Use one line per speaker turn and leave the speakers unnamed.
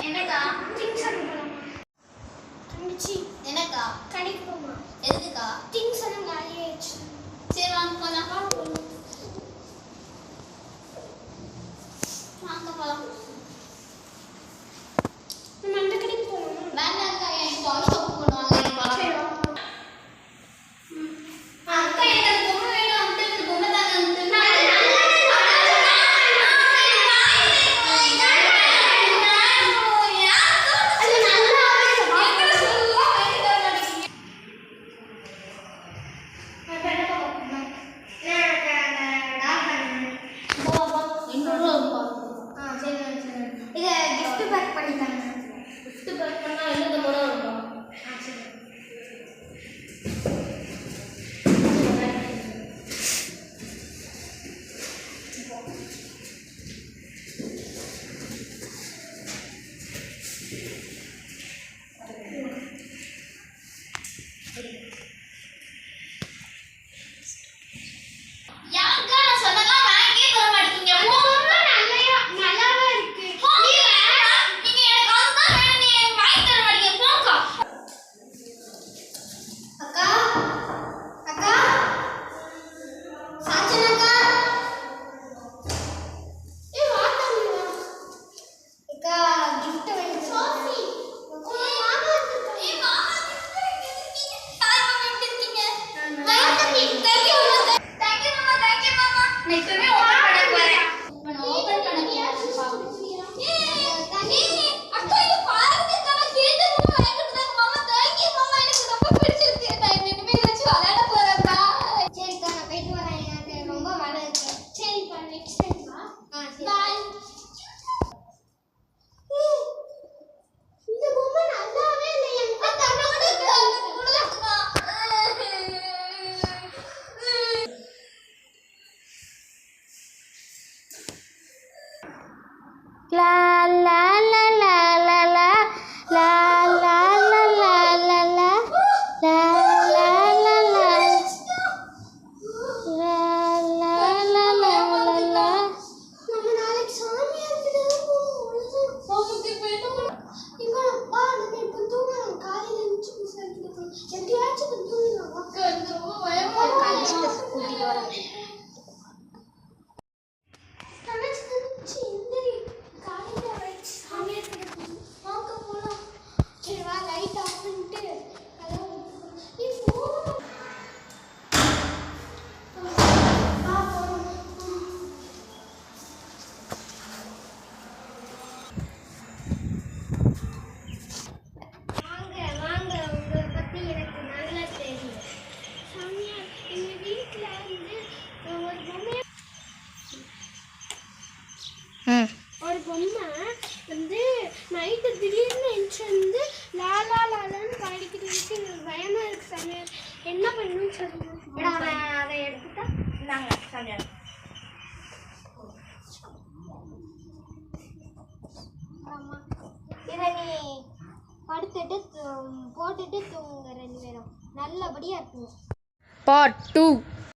என்னக்கா
திங்ஸ் அனுப்பலாம் தங்கச்சி
என்னக்கா
கடைக்கு போமா
எதுக்குக்கா
திங்ஸ் எல்லாம் காலியாயிடுச்சு
சரி வாங்க போலாம் வாங்க போலாம்
நம்ம அந்த கடைக்கு போகணும்
வேண்டாம்க்கா எனக்கு டாய் ஷாப் போகணும் வாங்க போலாம் அக்கா எனக்கு பொம்மை வேணும் அந்த பொம்மை தாங்க
La la la la la la la la la la la la la la la la la.
நம்ம நாளைக்கு சாமி போகுது போயிட்டோம் இப்போ அப்பா நம்ம இப்போ தூங்கணும் காலையில எழுந்து விசாரிக்கணும் எப்படியாச்சும் தூங்கணும் அக்கா இது ரொம்ப பயமா இருக்கு காலேஜ்ல கூட்டிட்டு வரேன் தங்கச்சி இந்திரி காலையில ரைட் சாமி வாங்க போலாம் சரி வா லைட் ஆஃப் பண்ணிட்டு கதவு நீ போகணும் வா போறோம் ஒரு பொம்மை வந்து நைட்டு திடீர்னு எந்திச்சு வந்து லாலா லாலான்னு பாடிக்கிறதுக்கு எனக்கு பயமா இருக்கு சாமி என்ன பண்ணணும்னு சொல்லுங்க அதை எடுத்துட்டா நாங்கள் சாமி ஆமாம் இதை நீ படுத்துட்டு போட்டுட்டு தூங்குங்க 2 பேரும் நல்லபடியாக இருக்குங்க
Part 2